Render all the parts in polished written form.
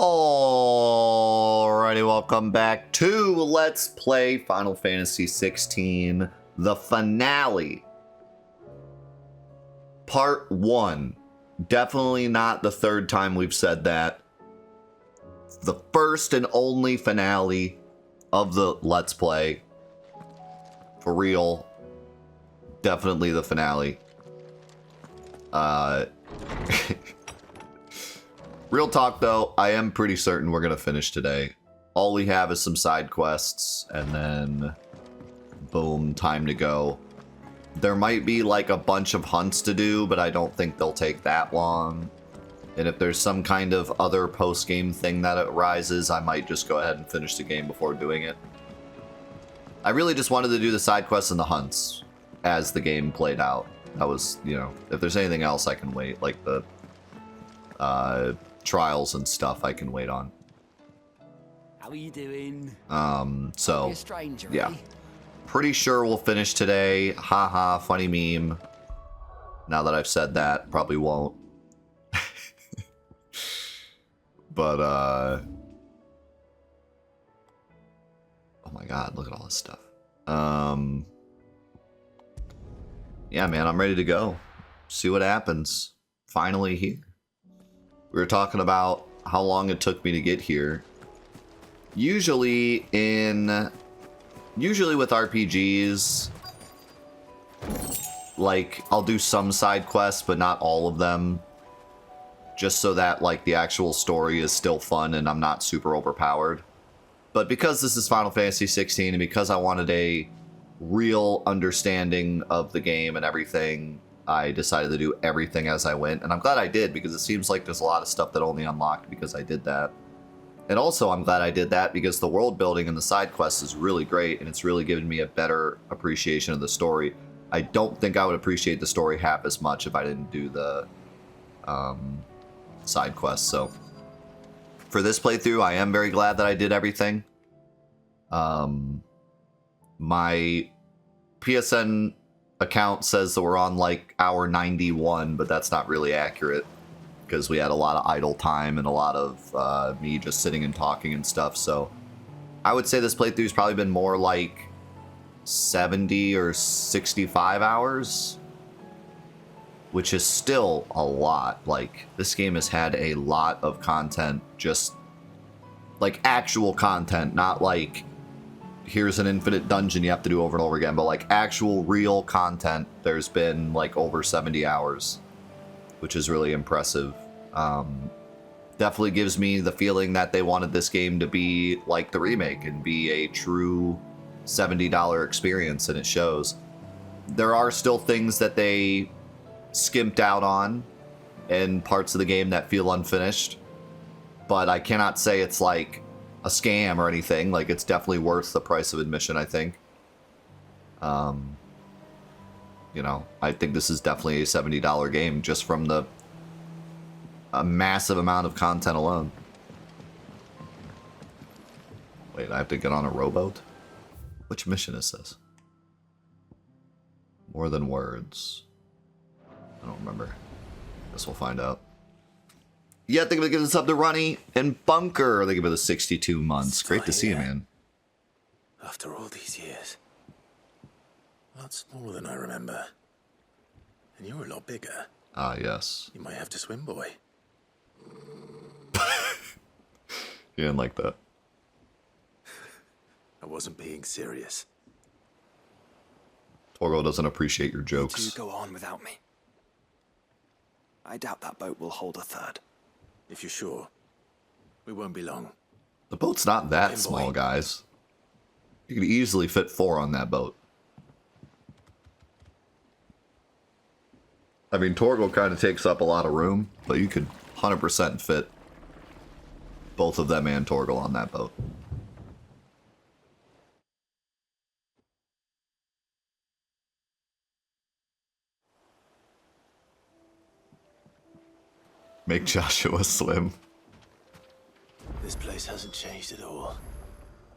Alrighty, welcome back to Let's Play Final Fantasy XVI, the finale. Part 1. Definitely not the third time we've said that. The first and only finale of the Let's Play. For real. Definitely the finale. Real talk though, I am pretty certain we're gonna finish today. All we have is some side quests, and then boom, time to go. There might be like a bunch of hunts to do, but I don't think they'll take that long. And if there's some kind of other post-game thing that arises, I might just go ahead and finish the game before doing it. I really just wanted to do the side quests and the hunts as the game played out. That was, you know, if there's anything else I can wait, like the trials and stuff I can wait on. How are you doing? So, a stranger, yeah. eh? Pretty sure we'll finish today. Haha, funny meme. Now that I've said that, probably won't. But, oh my god, look at all this stuff. Yeah, man, I'm ready to go. See what happens. Finally here. We were talking about how long it took me to get here. Usually with RPGs, like, I'll do some side quests, but not all of them. Just so that, like, the actual story is still fun and I'm not super overpowered. But because this is Final Fantasy XVI and because I wanted a real understanding of the game and everything, I decided to do everything as I went. And I'm glad I did, because it seems like there's a lot of stuff that only unlocked because I did that. And also I'm glad I did that because the world building and the side quests is really great, and it's really given me a better appreciation of the story. I don't think I would appreciate the story half as much if I didn't do the side quests. So for this playthrough, I am very glad that I did everything. My PSN account says that we're on like hour 91, but that's not really accurate because we had a lot of idle time and a lot of me just sitting and talking and stuff. So I would say this playthrough's probably been more like 70 or 65 hours, which is still a lot. Like, this game has had a lot of content, just like actual content, not like here's an infinite dungeon you have to do over and over again, but like actual real content. There's been like over 70 hours, which is really impressive. Definitely gives me the feeling that they wanted this game to be like the remake and be a true $70 experience, and it shows. There are still things that they skimped out on and parts of the game that feel unfinished, but I cannot say it's like a scam or anything. Like, it's definitely worth the price of admission, I think. You know, I think this is definitely a $70 game just from a massive amount of content alone. Wait, I have to get on a rowboat? Which mission is this? More than words. I don't remember. Guess we'll find out. Yeah, think of it giving us up to Runny and Bunker. They give it the 62 months. Still Great to see you, here. man. After all these years. A lot smaller than I remember. And you're a lot bigger. Ah, yes. You might have to swim, boy. You didn't like that. I wasn't being serious. Torgo doesn't appreciate your You jokes. go on without me. I doubt that boat will hold a third. If you're sure, we won't be long. The boat's not that Hey, boy. small, guys. You could easily fit 4 on that boat. I mean, Torgo kind of takes up a lot of room, but you could 100% fit both of them and Torgo on that boat. Make Joshua swim. This place hasn't changed at all.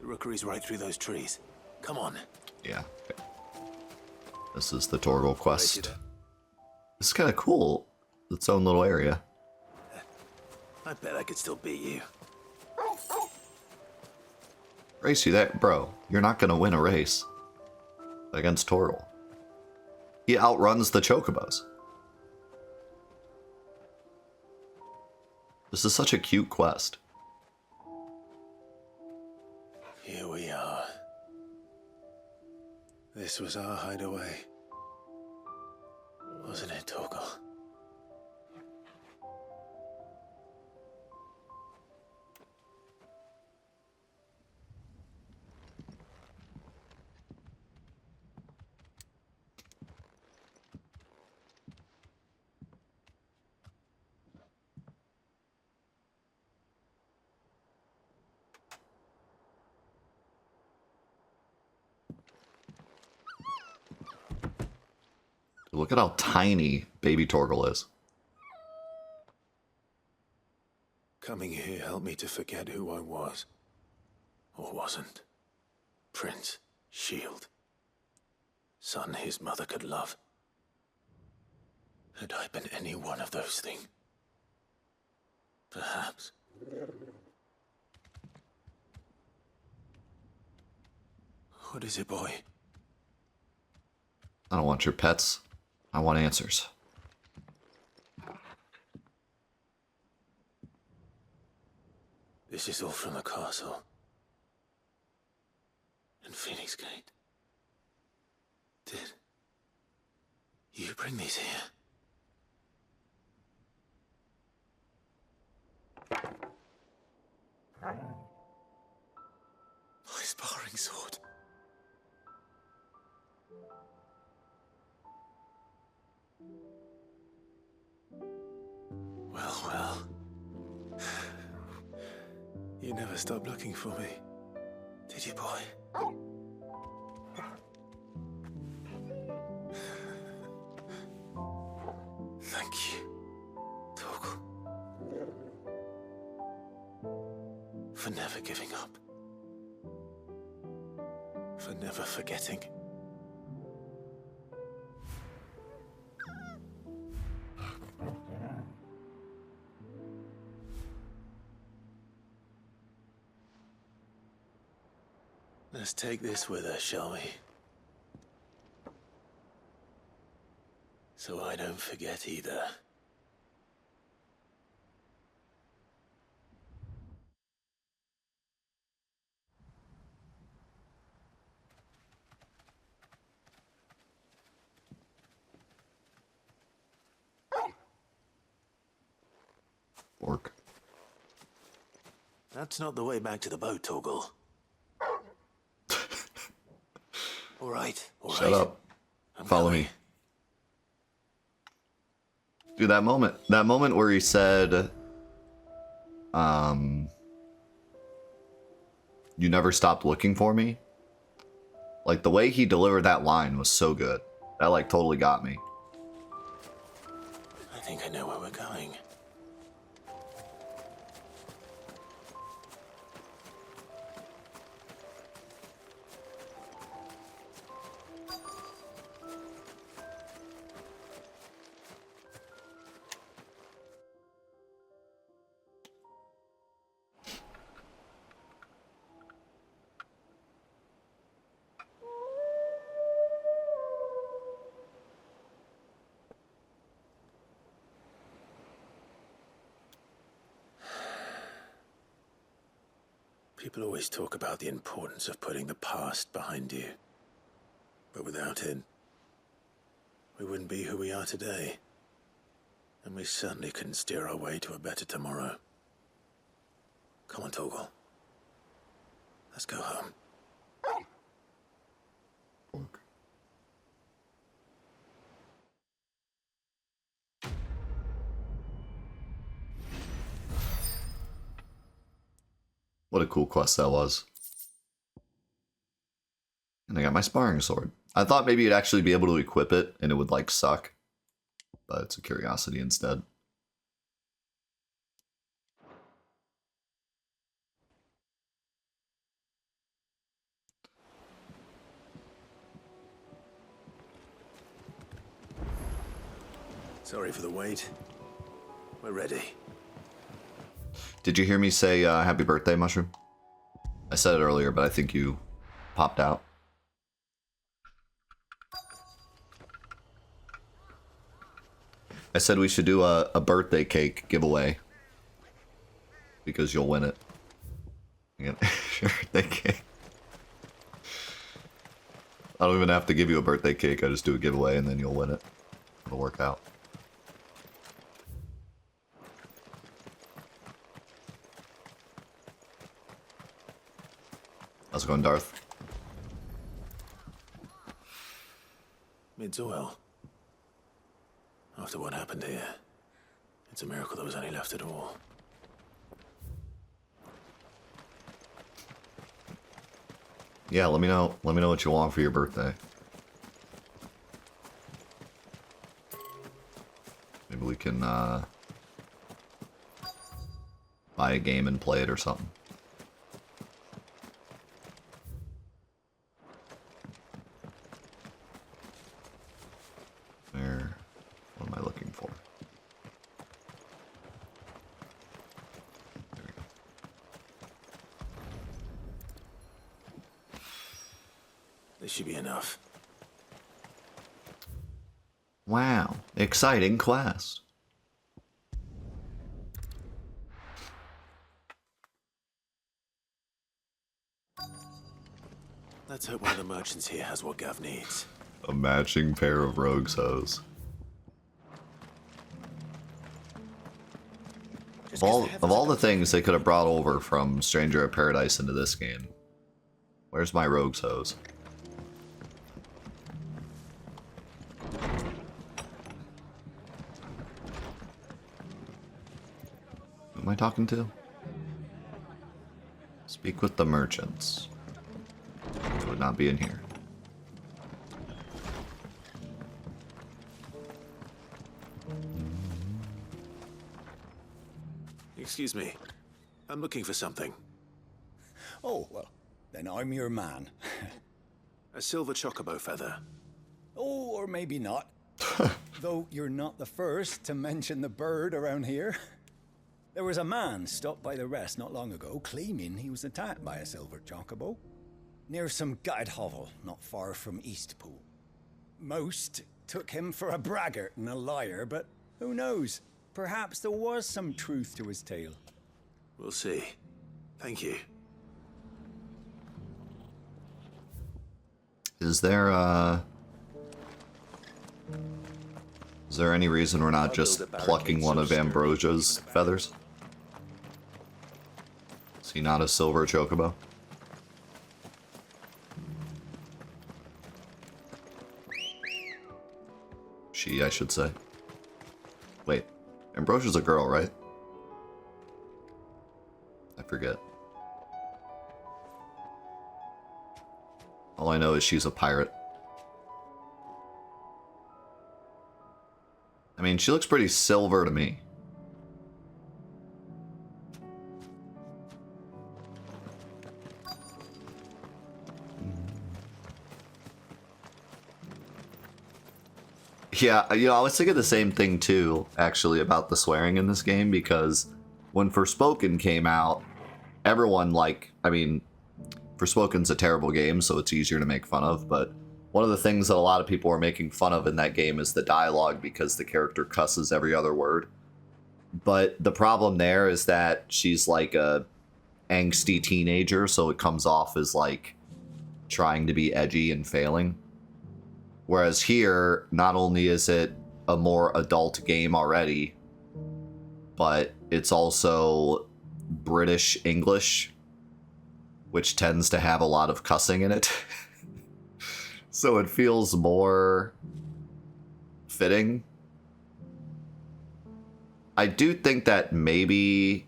The rookery's right through those trees. Come on. Yeah. Okay. This is the Torgo quest. This is kind of cool. Its own little area. I bet I could still beat you. Race you there, bro. You're not gonna win a race against Torgal. He outruns the chocobos. This is such a cute quest. Here we are. This was our hideaway. Wasn't it, Torgal? Look at how tiny baby Torgal is. Coming here helped me to forget who I was. Or wasn't. Prince, shield. Son his mother could love. Had I been any one of those things? Perhaps. What is it, boy? I don't want your pets. I want answers. This is all from the castle. In Phoenix Gate. Did you bring these here? My sparring sword. Well, well. You never stopped looking for me, did you, boy? Thank you, Torgal. For never giving up. For never forgetting. Let's take this with us, shall we? So I don't forget either. Orc. That's not the way back to the boat, Torgal. All right. Shut up. Follow me. Dude, that moment where he said, you never stopped looking for me. Like, the way he delivered that line was so good. That, like, totally got me. I think I know where we're going. People always talk about the importance of putting the past behind you. But without it, we wouldn't be who we are today. And we certainly couldn't steer our way to a better tomorrow. Come on, Torgal. Let's go home. Orc. What a cool quest that was. And I got my sparring sword. I thought maybe you'd actually be able to equip it and it would, like, suck. But it's a curiosity instead. Sorry for the wait. We're ready. Did you hear me say happy birthday, Mushroom? I said it earlier, but I think you popped out. I said we should do a birthday cake giveaway. Because you'll win it. You get your birthday cake. I don't even have to give you a birthday cake, I just do a giveaway and then you'll win it. It'll work out. How's it going, Darth? Mid's oil. After what happened here, it's a miracle there was any left at all. Yeah, let me know what you want for your birthday. Maybe we can buy a game and play it or something. There. What am I looking for? There we go. This should be enough. Wow, exciting quest. Let's hope one of the merchants here has what Gav needs. A matching pair of rogue's hose. Of all the things they could have brought over from Stranger of Paradise into this game, where's my rogue's hose? Who am I talking to? Speak with the merchants. They would not be in here. Excuse me. I'm looking for something. Oh, well, then I'm your man. A silver chocobo feather. Oh, or maybe not. Though you're not the first to mention the bird around here. There was a man stopped by the rest not long ago claiming he was attacked by a silver chocobo near some gutted hovel not far from Eastpool. Most took him for a braggart and a liar, but who knows? Perhaps there was some truth to his tale. We'll see. Thank you. Is there any reason we're not just plucking one of Ambrosia's feathers? Is he not a silver chocobo? She, I should say. Wait, Ambrosia's a girl, right? I forget. All I know is she's a pirate. I mean, she looks pretty silver to me. Yeah, you know, I was thinking the same thing too, actually, about the swearing in this game, because when Forspoken came out, everyone, like, I mean, Forspoken's a terrible game, so it's easier to make fun of, but one of the things that a lot of people are making fun of in that game is the dialogue, because the character cusses every other word. But the problem there is that she's like a angsty teenager, so it comes off as like trying to be edgy and failing. Whereas here, not only is it a more adult game already, but it's also British English, which tends to have a lot of cussing in it. So it feels more fitting. I do think that maybe,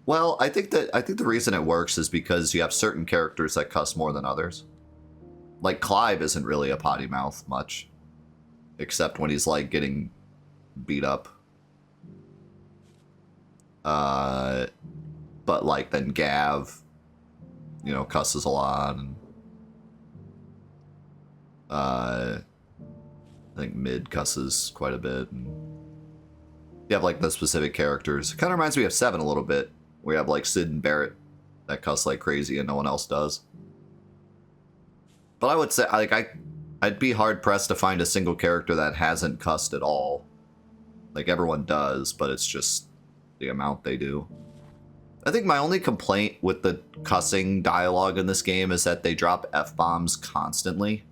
well, I think the reason it works is because you have certain characters that cuss more than others. Like Clive isn't really a potty mouth much, except when he's like getting beat up. But like then Gav, you know, cusses a lot, and I think Mid cusses quite a bit. And you have like the specific characters. It kind of reminds me of 7 a little bit, where you have like Sid and Barrett, that cuss like crazy and no one else does. But I would say, like, I'd be hard-pressed to find a single character that hasn't cussed at all. Like, everyone does, but it's just the amount they do. I think my only complaint with the cussing dialogue in this game is that they drop F-bombs constantly.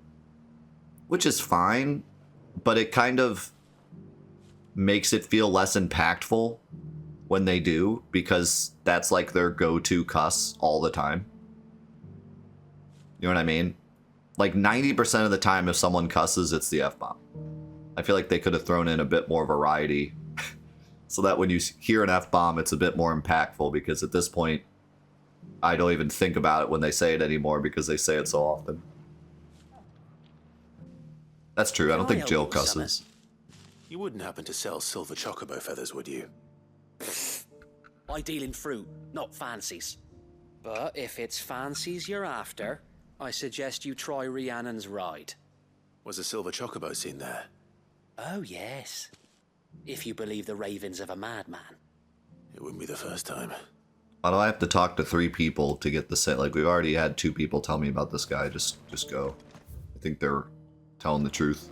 Which is fine, but it kind of makes it feel less impactful when they do, because that's like their go-to cuss all the time. You know what I mean? Like 90% of the time if someone cusses, it's the F-bomb. I feel like they could have thrown in a bit more variety so that when you hear an F-bomb, it's a bit more impactful, because at this point, I don't even think about it when they say it anymore because they say it so often. That's true. I don't think Jill cusses. You wouldn't happen to sell silver chocobo feathers, would you? I deal in fruit, not fancies. But if it's fancies you're after, I suggest you try Rhiannon's ride. Was a silver chocobo seen there? Oh, yes. If you believe the ravings of a madman. It wouldn't be the first time. Why do I have to talk to 3 people to get the set? Like, we've already had 2 people tell me about this guy. Just go. I think they're telling the truth.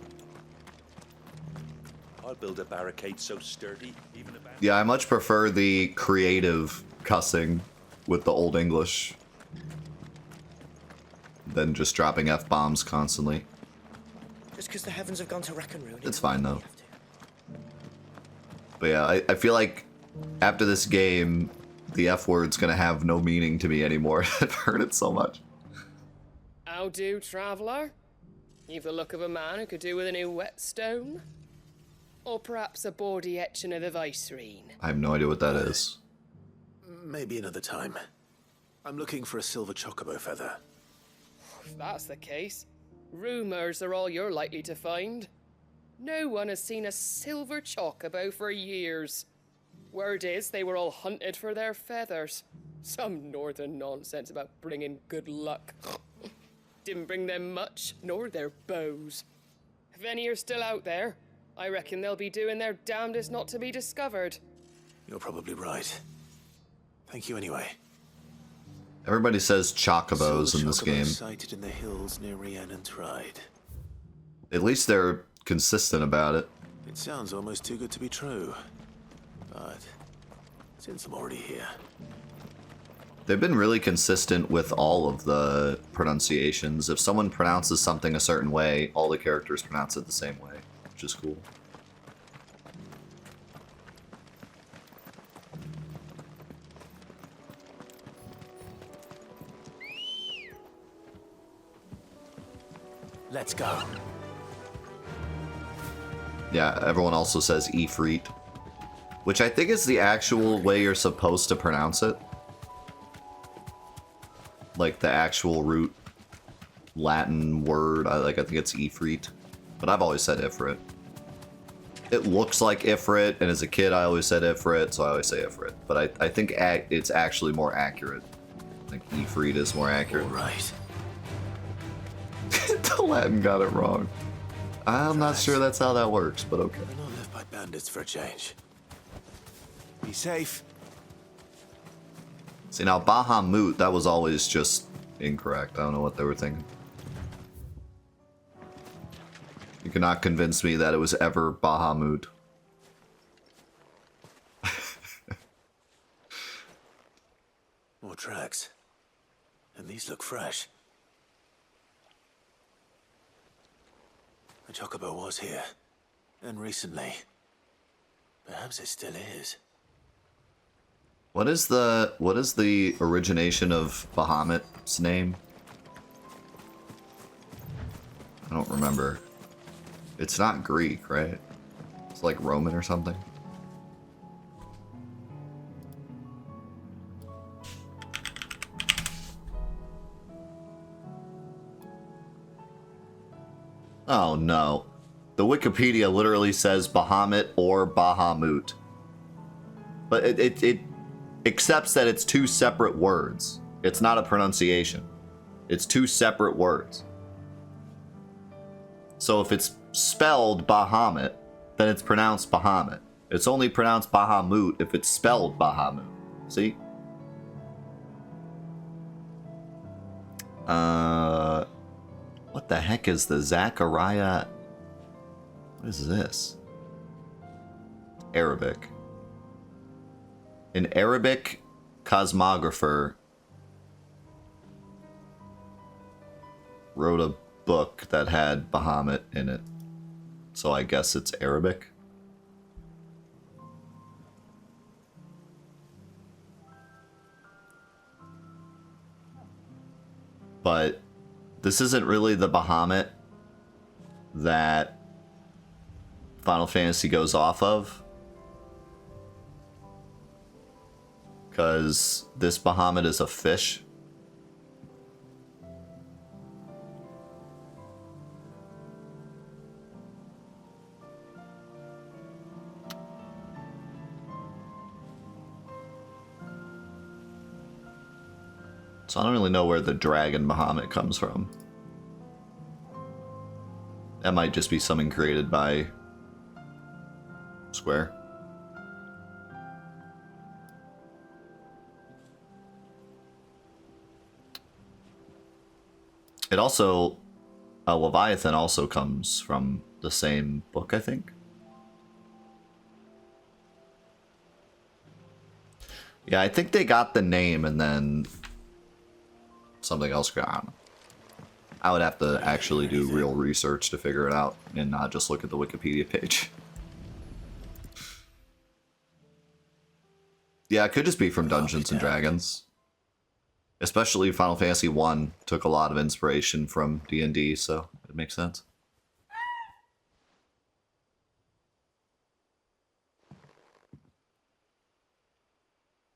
I'll build a barricade so sturdy, even a Yeah, I much prefer the creative cussing with the Old English than just dropping F-bombs constantly. Just because the heavens have gone to wreck and ruin. It's fine, though. But yeah, I feel like after this game, the F-word's gonna have no meaning to me anymore. I've heard it so much. How do, traveller? You've the look of a man who could do with a new whetstone. Or perhaps a bawdy etching of the Vicerine. I have no idea what that is. Maybe another time. I'm looking for a silver chocobo feather. If that's the case, rumours are all you're likely to find. No one has seen a silver chocobo for years. Word is they were all hunted for their feathers. Some northern nonsense about bringing good luck. Didn't bring them much, nor their bows. If any are still out there, I reckon they'll be doing their damnedest not to be discovered. You're probably right. Thank you anyway. Everybody says chocobos in this game. Sighted in the hills near Rhiannon's Ride. At least they're consistent about it. It sounds almost too good to be true. But since I'm already here. They've been really consistent with all of the pronunciations. If someone pronounces something a certain way, all the characters pronounce it the same way, which is cool. Let's go. Yeah, everyone also says Ifrit, which I think is the actual way you're supposed to pronounce it. Like the actual root Latin word. I think it's Ifrit, but I've always said Ifrit. It looks like Ifrit, and as a kid I always said Ifrit, so I always say Ifrit. But I think it's actually more accurate. I think Ifrit is more accurate. All right. The Latin got it wrong. I'm not sure that's how that works, but okay. We're not left by bandits for a change. Be safe. See, now Bahamut, that was always just incorrect. I don't know what they were thinking. You cannot convince me that it was ever Bahamut. More tracks. And these look fresh. The chocobo was here. And recently. Perhaps it still is. What is the origination of Bahamut's name? I don't remember. It's not Greek, right? It's like Roman or something. Oh no. The Wikipedia literally says Bahamut or Bahamut. But it accepts that it's 2 separate words. It's not a pronunciation. It's 2 separate words. So if it's spelled Bahamut, then it's pronounced Bahamut. It's only pronounced Bahamut if it's spelled Bahamut. See? What the heck is the Zachariah? What is this? Arabic. An Arabic cosmographer wrote a book that had Bahamut in it. So I guess it's Arabic. But this isn't really the Bahamut that Final Fantasy goes off of. Because this Bahamut is a fish. So I don't really know where the dragon Bahamut comes from. That might just be something created by Square. It also, Leviathan also comes from the same book, I think. Yeah, I think they got the name and then something else got on. I would have to actually do real research to figure it out and not just look at the Wikipedia page. Yeah, it could just be from Dungeons and Dragons. Especially Final Fantasy I took a lot of inspiration from D&D, so it makes sense.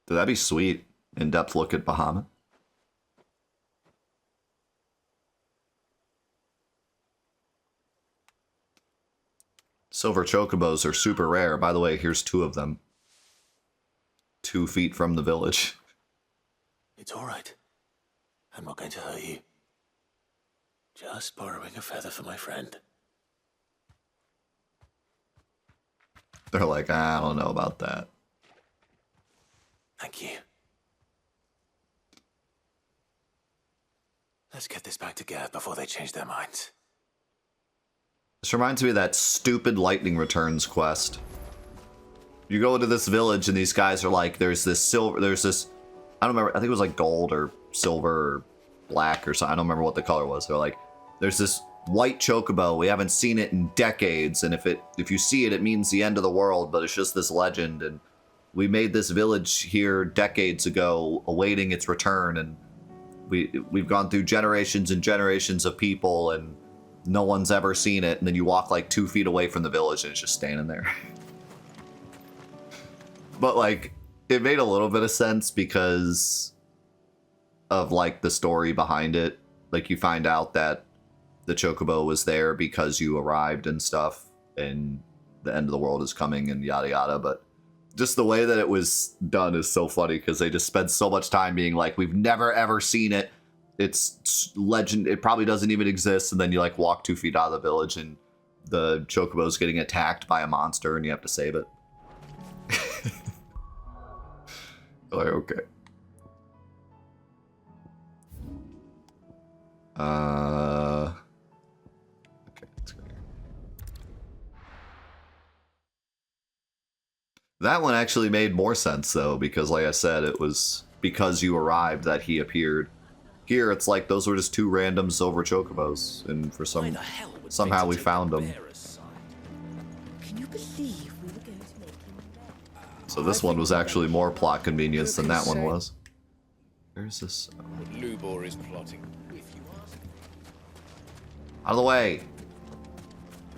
Dude, that'd be sweet. In-depth look at Bahamut. Silver chocobos are super rare. By the way, here's 2 of them. 2 feet from the village. It's all right. I'm not going to hurt you. Just borrowing a feather for my friend. They're like, I don't know about that. Thank you. Let's get this back to Geth before they change their minds. This reminds me of that stupid Lightning Returns quest. You go into this village and these guys are like, there's this, I don't remember, I think it was like gold or silver or black or something. I don't remember what the color was. They're like, there's this white chocobo. We haven't seen it in decades. And if you see it, it means the end of the world, but it's just this legend. And we made this village here decades ago, awaiting its return. And we've gone through generations and generations of people and no one's ever seen it. And then you walk like 2 feet away from the village and it's just standing there. But like, it made a little bit of sense because of like the story behind it. Like you find out that the chocobo was there because you arrived and stuff and the end of the world is coming and yada yada. But just the way that it was done is so funny because they just spend so much time being like, we've never ever seen it. It's legend. It probably doesn't even exist. And then you like walk 2 feet out of the village and the chocobo's getting attacked by a monster and you have to save it. Like, okay. Okay, let's go here. That one actually made more sense though, because like I said, it was because you arrived that he appeared. Here, it's like those were just 2 random silver chocobos, and for somehow we found them. Can you believe we were going to make him? So this one was actually more plot convenience than that one was. Where's this? Lubor is plotting. Out of the way,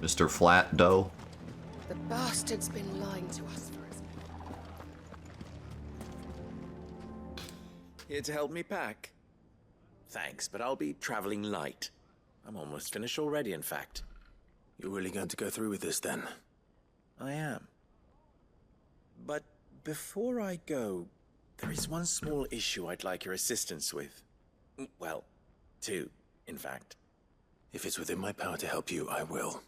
Mr. Flat Dough. The bastard's been lying to us for his... Here to help me pack? Thanks, but I'll be traveling light. I'm almost finished already, in fact. You're really going to go through with this then? I am. But before I go, there is one small issue I'd like your assistance with. Well, 2, in fact. If it's within my power to help you, I will.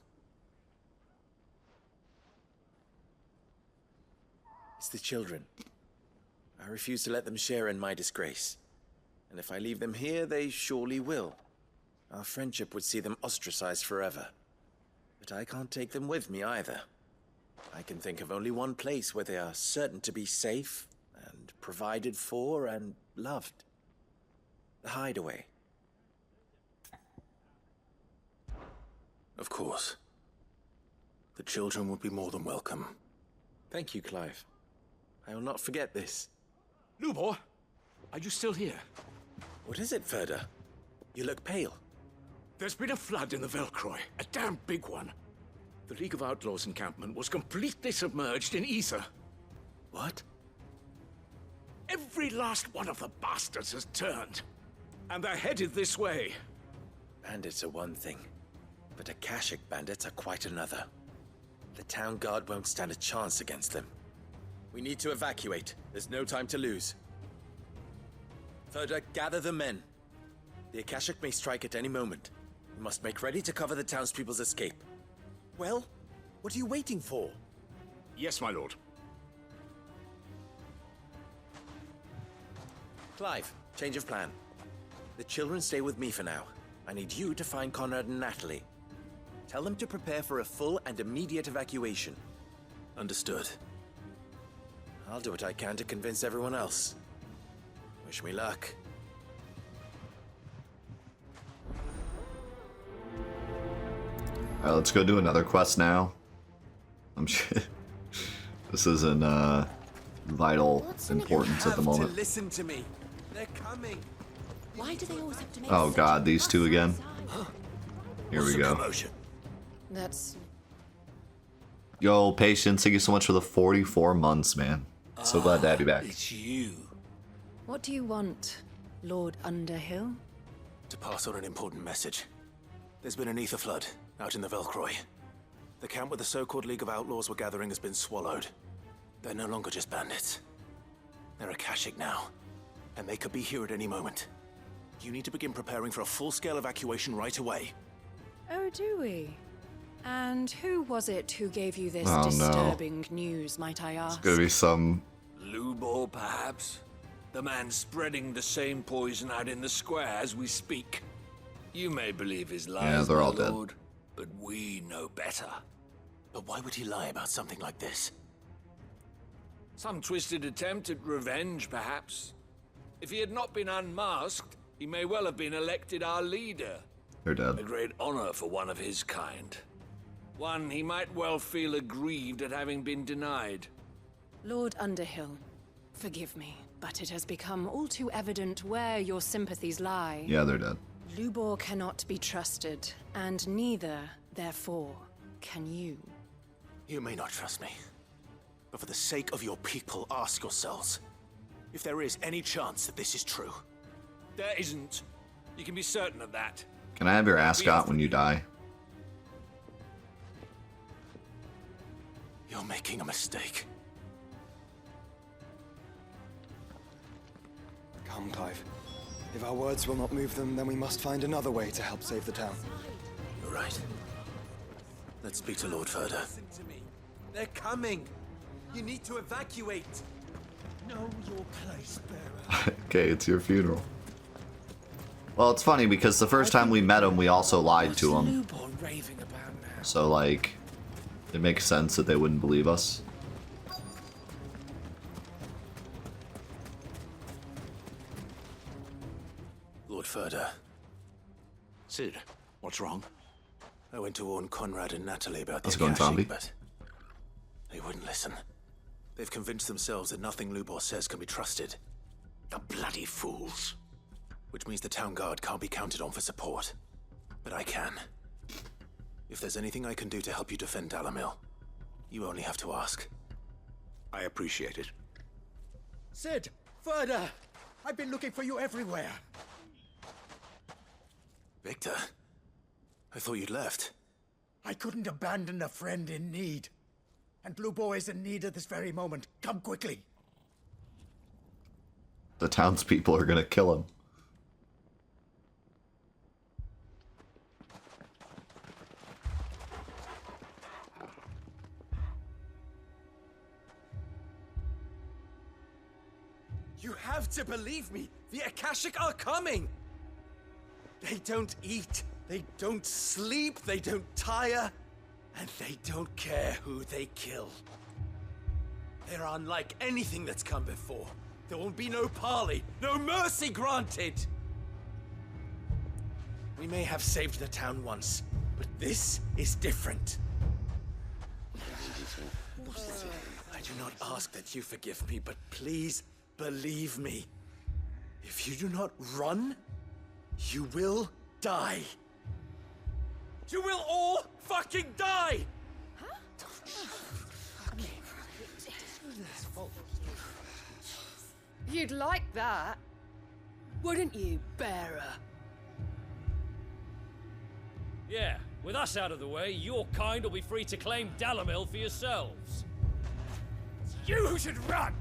It's the children. I refuse to let them share in my disgrace. And if I leave them here, they surely will. Our friendship would see them ostracized forever. But I can't take them with me either. I can think of only one place where they are certain to be safe and provided for and loved. The Hideaway. Of course. The children would be more than welcome. Thank you, Clive. I will not forget this. Lubor, are you still here? What is it, Ferda? You look pale. There's been a flood in the Velcroy, a damn big one. The League of Outlaws encampment was completely submerged in ether. What? Every last one of the bastards has turned, and they're headed this way. Bandits are one thing, but Akashic bandits are quite another. The town guard won't stand a chance against them. We need to evacuate. There's no time to lose. Ferda, gather the men. The Akashic may strike at any moment. We must make ready to cover the townspeople's escape. Well, what are you waiting for? Yes, my lord. Clive, change of plan. The children stay with me for now. I need you to find Conrad and Natalie. Tell them to prepare for a full and immediate evacuation. Understood. I'll do what I can to convince everyone else. Wish me luck. Alright, let's go do another quest now. I'm sure this isn't vital importance at the moment. Listen to me. They're coming. Why do they always have to make Oh such god, a these two fuss again. outside? Here we go. Commotion. That's Yo, Patience, thank you so much for the 44 months, man. So glad to have you back. It's you. what do you want, Lord Underhill? To pass on an important message. There's been an ether flood out in the Velcroy. The camp where the so-called League of Outlaws were gathering has been swallowed. They're no longer just bandits. They're Akashic now, and they could be here at any moment. You need to begin preparing for a full-scale evacuation right away. Oh, do we? And who was it who gave you this Oh, no. disturbing news, might I ask? It's gonna be some. Lubor, perhaps? The man spreading the same poison out in the square as we speak. You may believe his lies, Yeah, they're my all dead. lord, but we know better. But why would he lie about something like this? Some twisted attempt at revenge, perhaps. If he had not been unmasked, he may well have been elected our leader. They're A dead. great honor for one of his kind. One he might well feel aggrieved at having been denied. Lord Underhill, forgive me, but it has become all too evident where your sympathies lie. Yeah, they're dead. Lubor cannot be trusted, and neither, therefore, can you. You may not trust me, but for the sake of your people, ask yourselves if there is any chance that this is true. There isn't. You can be certain of that. Can I have your ascot when you die? You're making a mistake. Come, Clive. If our words will not move them, then we must find another way to help save the town. You're right. Let's speak to Lord Ferda. Listen to me. They're coming. You need to evacuate. Know your place, bearer. Okay, it's your funeral. Well, it's funny because the first time we met him, we also lied to him. Lubor raving about now? So, like, it makes sense that they wouldn't believe us. Lord Ferda, Sid, what's wrong? I went to warn Conrad and Natalie about the How's it going, Akashic, zombie? but they wouldn't listen. They've convinced themselves that nothing Lubor says can be trusted. The bloody fools. Which means the town guard can't be counted on for support. But I can. If there's anything I can do to help you defend Dalamil, you only have to ask. I appreciate it. Sid! Ferda! I've been looking for you everywhere. Victor, I thought you'd left. I couldn't abandon a friend in need. And Lubor is in need at this very moment. Come quickly. The townspeople are gonna kill him. You have to believe me. The Akashic are coming! They don't eat, they don't sleep, they don't tire, and they don't care who they kill. They're unlike anything that's come before. There won't be no parley, no mercy granted! We may have saved the town once, but this is different. I do not ask that you forgive me, but please believe me. If you do not run, you will die. You will all fucking die! You'd like that, wouldn't you, bearer? Yeah, with us out of the way, your kind will be free to claim Dalamil for yourselves. It's you who should run!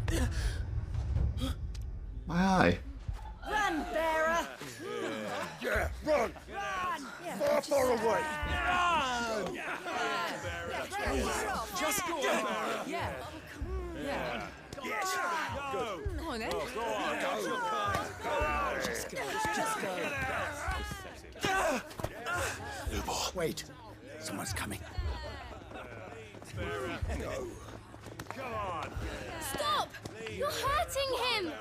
My eye. Run, bearer! Yeah, run! Run! Far, far away! Run! Just go on! Yeah. Yeah. Yes! Go! Come on, then. Go on! Go! Just go. Lubor, wait. Someone's coming. Go! Come on! Stop! You're hurting him!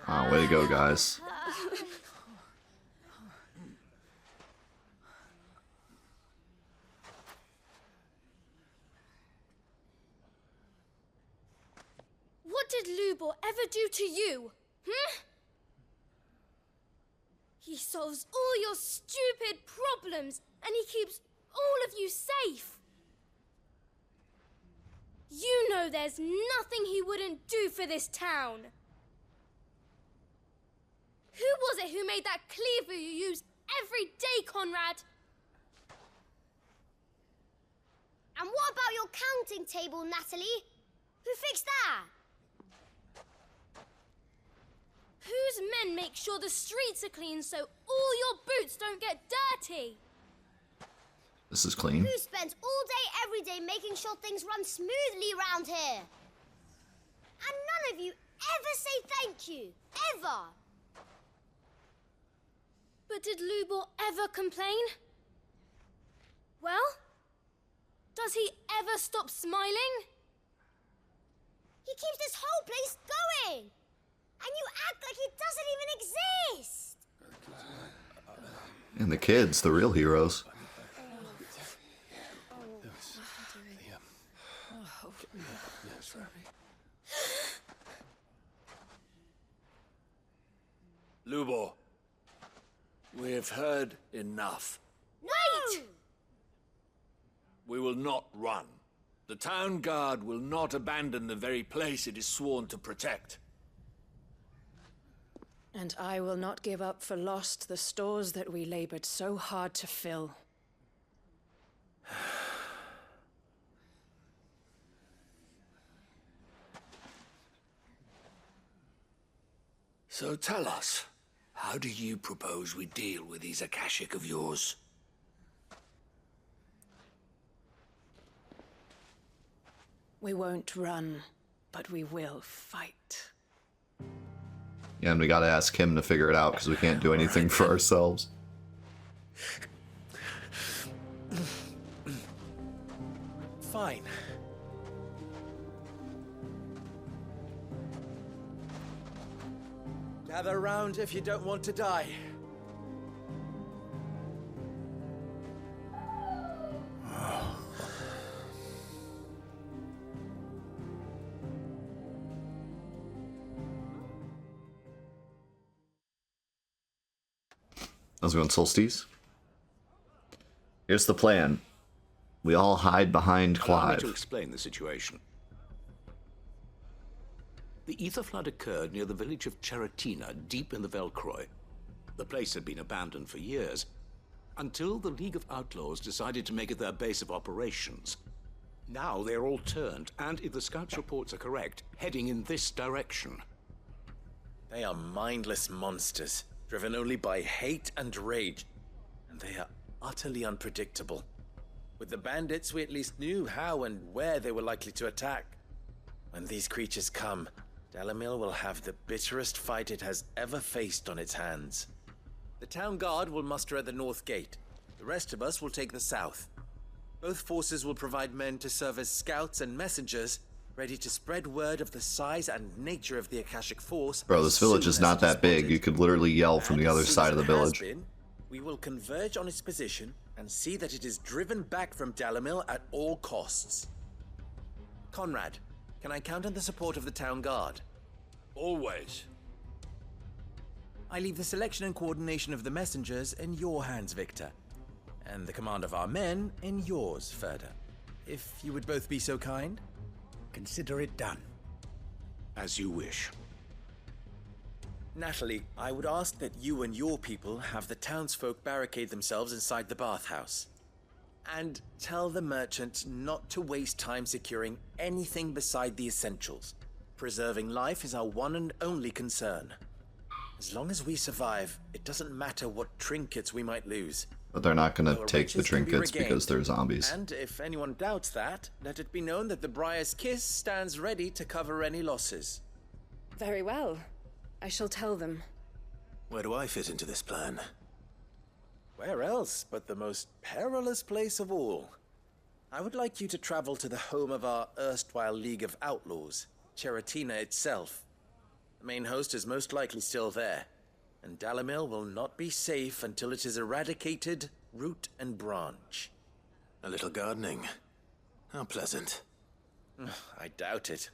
Oh, way to go, guys. What did Lubor ever do to you? He solves all your stupid problems, and he keeps all of you safe. You know there's nothing he wouldn't do for this town. Who was it who made that cleaver you use every day, Conrad? And what about your counting table, Natalie? Who fixed that? Whose men make sure the streets are clean so all your boots don't get dirty? This is clean. Who spends all day, every day making sure things run smoothly around here? And none of you ever say thank you. Ever. But did Lubor ever complain? Well, does he ever stop smiling? He keeps this whole place going. And you act like it doesn't even exist. And the kids, the real heroes. Lubor, we've heard enough. Wait! We will not run. The town guard will not abandon the very place it is sworn to protect. And I will not give up for lost the stores that we labored so hard to fill. So tell us, how do you propose we deal with these Akashic of yours? We won't run, but we will fight. Yeah, and we gotta ask him to figure it out because we can't do anything for ourselves. Fine. Gather round if you don't want to die. How's it going, Solstice? Here's the plan. We all hide behind Allow me Clive. to explain the situation. The ether flood occurred near the village of Cheratina, deep in the Velcroy. The place had been abandoned for years, until the League of Outlaws decided to make it their base of operations. Now they're all turned, and if the scouts' reports are correct, heading in this direction. They are mindless monsters, driven only by hate and rage, and they are utterly unpredictable. With the bandits, we at least knew how and where they were likely to attack. When these creatures come, Dalamil will have the bitterest fight it has ever faced on its hands. The town guard will muster at the north gate. The rest of us will take the south. Both forces will provide men to serve as scouts and messengers, ready to spread word of the size and nature of the Akashic Force. Bro, this village is not that big. You could literally yell from the other side of the village. We will converge on its position and see that it is driven back from Dalamil at all costs. Conrad, can I count on the support of the town guard? Always. I leave the selection and coordination of the messengers in your hands, Victor. And the command of our men in yours, Ferda. If you would both be so kind. Consider it done. As you wish. Natalie, I would ask that you and your people have the townsfolk barricade themselves inside the bathhouse. And tell the merchant not to waste time securing anything beside the essentials. Preserving life is our one and only concern. As long as we survive, it doesn't matter what trinkets we might lose. But they're not going to take the trinkets because they're zombies. And if anyone doubts that, let it be known that the Briar's Kiss stands ready to cover any losses. Very well. I shall tell them. Where do I fit into this plan? Where else but the most perilous place of all? I would like you to travel to the home of our erstwhile League of Outlaws, Cheratina itself. The main host is most likely still there, and Dalamil will not be safe until it is eradicated, root and branch. A little gardening. How pleasant. I doubt it.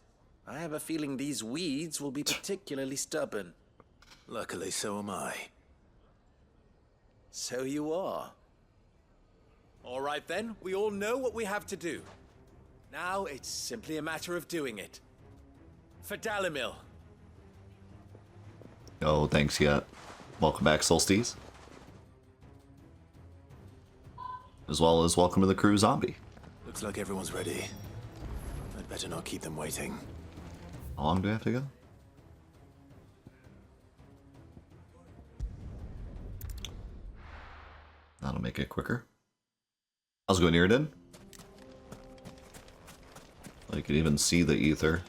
I have a feeling these weeds will be particularly stubborn. Luckily, so am I. So you are. All right then, we all know what we have to do. Now it's simply a matter of doing it. For Dalamil. Oh, thanks, yeah. Welcome back, Solstice. As well as welcome to the crew, Zombie. Looks like everyone's ready. I'd better not keep them waiting. How long do we have to go? That'll make it quicker. How's it going, Iriden? I could even see the ether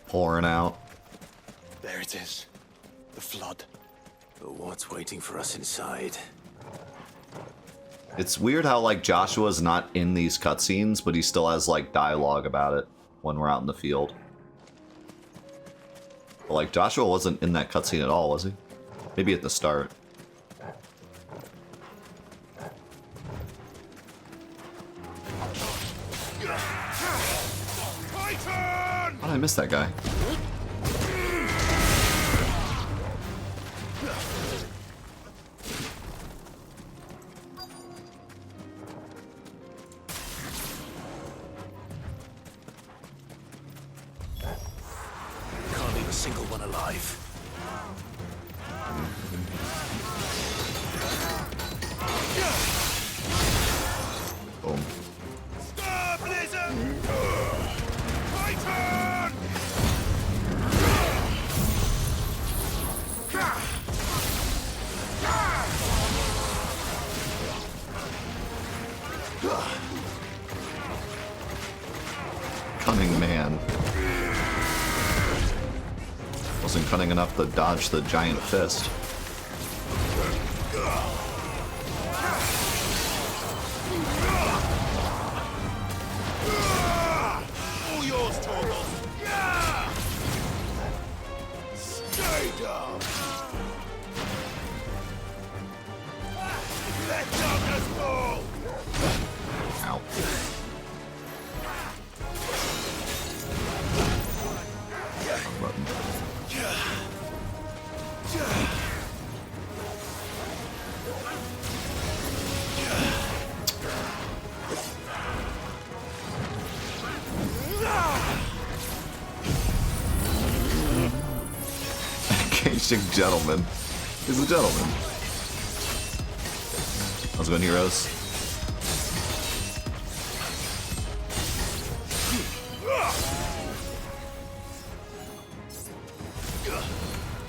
pouring out. There it is. The flood. But what's waiting for us inside? It's weird how, like, Joshua's not in these cutscenes, but he still has, like, dialogue about it when we're out in the field. But, like, Joshua wasn't in that cutscene at all, was he? Maybe at the start. How did I miss that guy? Can't leave a single one alive. Boom. Stop, Blizzard! Titan! Cunning man. Wasn't cunning enough to dodge the giant fist. All yours, Torgal! Stay down! Let darkness fall! Ow. Wrong button. Engaging gentleman. He's a gentleman. How's it going, heroes?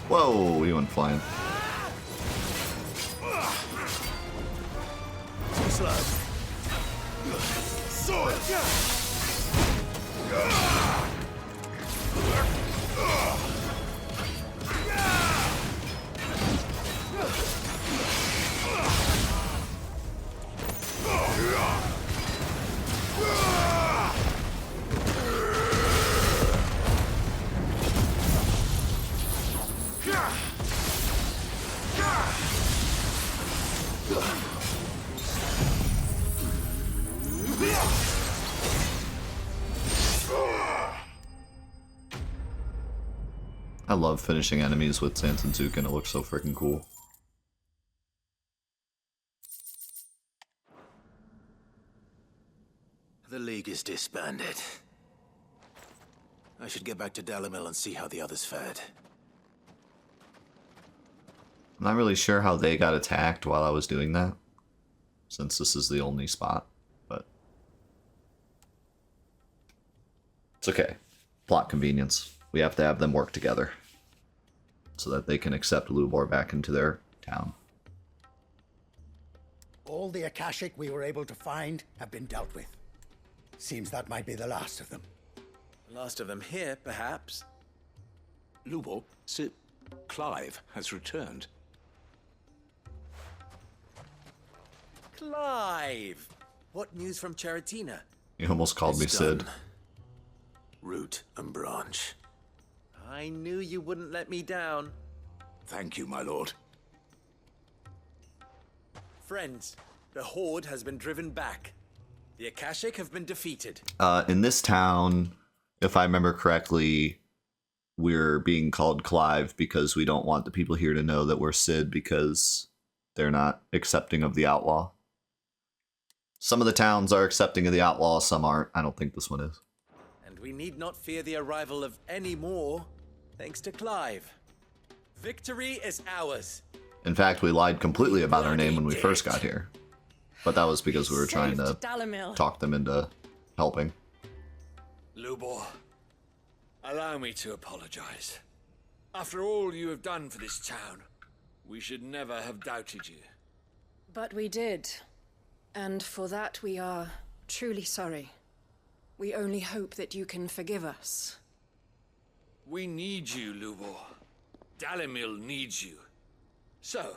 Whoa, he went flying. Sword! I love finishing enemies with Sansensuken, it looks so freaking cool. The League is disbanded. I should get back to Dalimil and see how the others fared. I'm not really sure how they got attacked while I was doing that, since this is the only spot, but it's okay. Plot convenience. We have to have them work together so that they can accept Lubor back into their town. All the Akashic we were able to find have been dealt with. Seems that might be the last of them. Last of them here, perhaps. Lubor, Sir Clive has returned. Clive! What news from Charatina? You almost called me Sid. Root and branch. I knew you wouldn't let me down. Thank you, my lord. Friends, the Horde has been driven back. The Akashic have been defeated. In this town, if I remember correctly, we're being called Clive because we don't want the people here to know that we're Sid because they're not accepting of the outlaw. Some of the towns are accepting of the outlaw, some aren't. I don't think this one is. And we need not fear the arrival of any more, thanks to Clive. Victory is ours. In fact, we lied completely about our name when we first got here. But that was because we were trying to talk them into helping. Lubor, allow me to apologize. After all you have done for this town, we should never have doubted you. But we did. And for that we are truly sorry. We only hope that you can forgive us. We need you, Lubor. Dalimil needs you. So,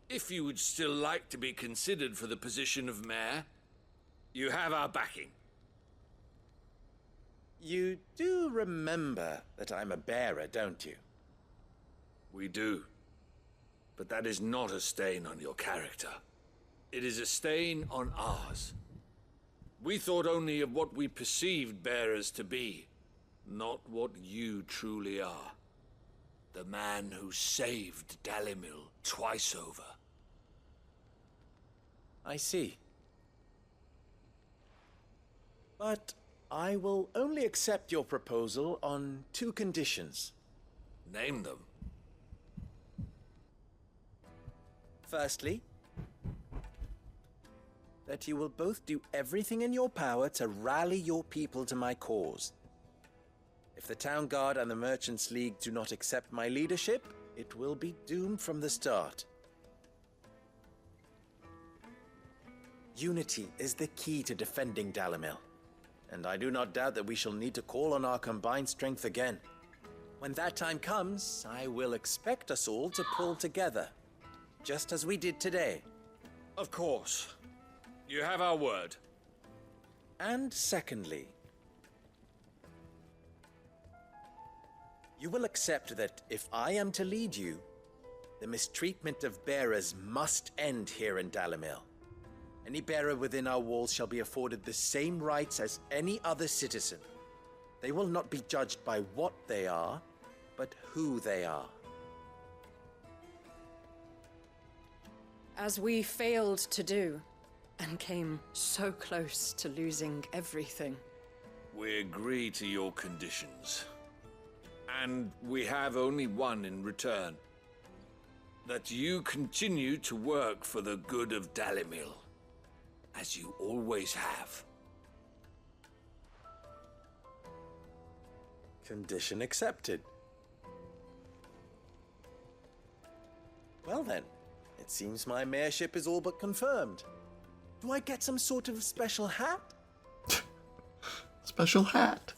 if you would still like to be considered for the position of mayor, you have our backing. You do remember that I'm a bearer, don't you? We do. But that is not a stain on your character. It is a stain on ours. We thought only of what we perceived bearers to be, not what you truly are. The man who saved Dalimil twice over. I see. But I will only accept your proposal on 2 conditions. Name them. Firstly, that you will both do everything in your power to rally your people to my cause. If the Town Guard and the Merchants League do not accept my leadership, it will be doomed from the start. Unity is the key to defending Dalimil, and I do not doubt that we shall need to call on our combined strength again. When that time comes, I will expect us all to pull together, just as we did today. Of course. You have our word. And secondly, you will accept that if I am to lead you, the mistreatment of bearers must end here in Dalimil. Any bearer within our walls shall be afforded the same rights as any other citizen. They will not be judged by what they are, but who they are. As we failed to do, and came so close to losing everything. We agree to your conditions. And we have only one in return. That you continue to work for the good of Dalimil, as you always have. Condition accepted. Well then, it seems my mayorship is all but confirmed. Do I get some sort of special hat? Special hat?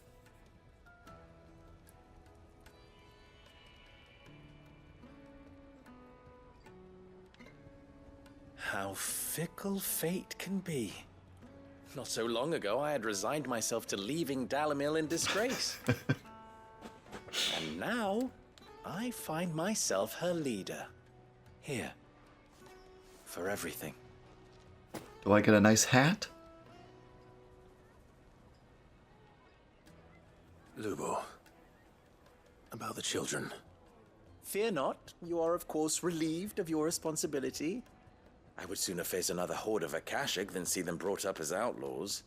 How fickle fate can be. Not so long ago, I had resigned myself to leaving Dalimil in disgrace. And now, I find myself her leader. Here. For everything. Do I get a nice hat? Lubor, About the children. Fear not. You are, of course, relieved of your responsibility. I would sooner face another horde of Akashic than see them brought up as outlaws.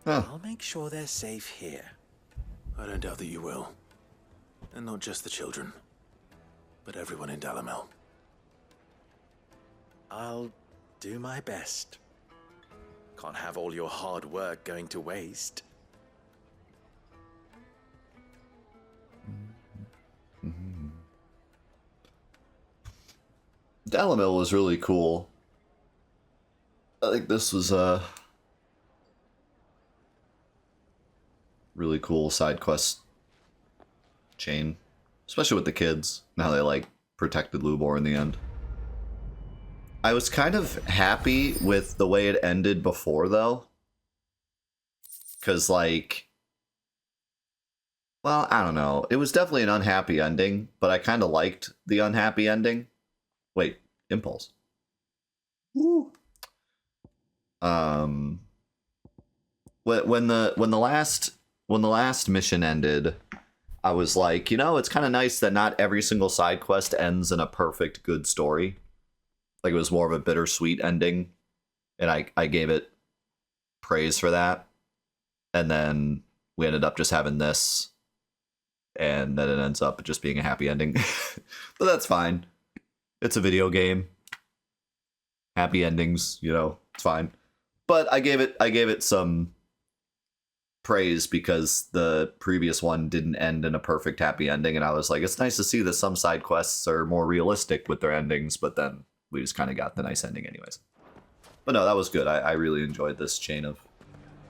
Huh. I'll make sure they're safe here. I don't doubt that you will. And not just the children, but everyone in Dalamel. I'll do my best. Can't have all your hard work going to waste. Dalamil was really cool. I think this was a really cool side quest chain, especially with the kids. Now they like protected Lubor in the end. I was kind of happy with the way it ended before, though, because like, well, I don't know. It was definitely an unhappy ending, but I kind of liked the unhappy ending. Wait, Impulse. Woo. When the last mission ended, I was like, you know, it's kind of nice that not every single side quest ends in a perfect good story. Like, it was more of a bittersweet ending, and I gave it praise for that. And then we ended up just having this, and then it ends up just being a happy ending. But that's fine. It's a video game. Happy endings, you know, it's fine. But I gave it some praise because the previous one didn't end in a perfect happy ending, and I was like, it's nice to see that some side quests are more realistic with their endings, but then we just kind of got the nice ending anyways. But no, that was good. I really enjoyed this chain of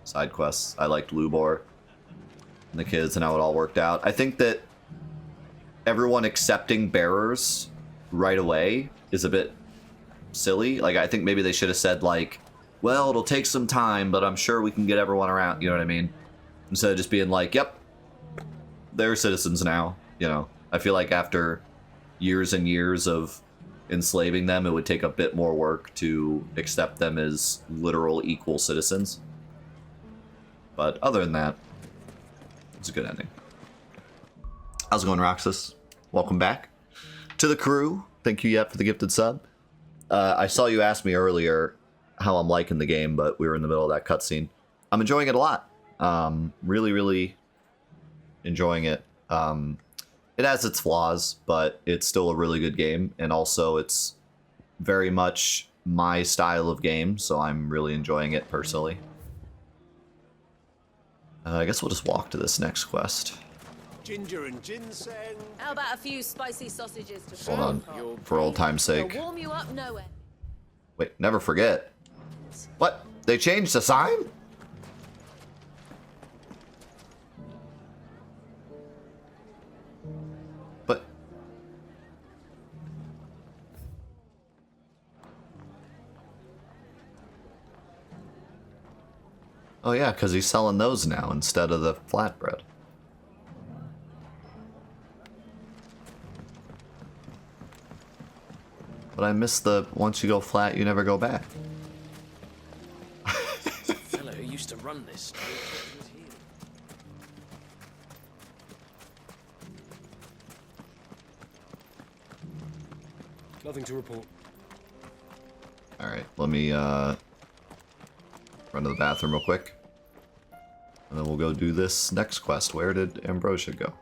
side quests. I liked Lubor and the kids and how it all worked out. I think that everyone accepting bearers right away is a bit silly. Like, I think maybe they should have said, like, well, it'll take some time, but I'm sure we can get everyone around, you know what I mean? Instead of just being like, yep, they're citizens now, you know? I feel like after years and years of enslaving them, it would take a bit more work to accept them as literal equal citizens. But other than that, it's a good ending. How's it going, Roxas? Welcome back to the crew. Thank you yet for the gifted sub. I saw you ask me earlier how I'm liking the game, but we were in the middle of that cutscene. I'm enjoying it a lot. Really, really enjoying it. It has its flaws, but it's still a really good game, and also it's very much my style of game, so I'm really enjoying it personally. I guess we'll just walk to this next quest. Ginger and ginseng. How about a few spicy sausages to Hold on, for old time's sake. They'll warm you up nowhere. Wait, never forget. What? They changed the sign? But... oh yeah, because he's selling those now instead of the flatbread. But I missed the once you go flat, you never go back. The fellow who used to run this street was here. Nothing to report. Alright, let me run to the bathroom real quick. And then we'll go do this next quest. Where did Ambrosia go?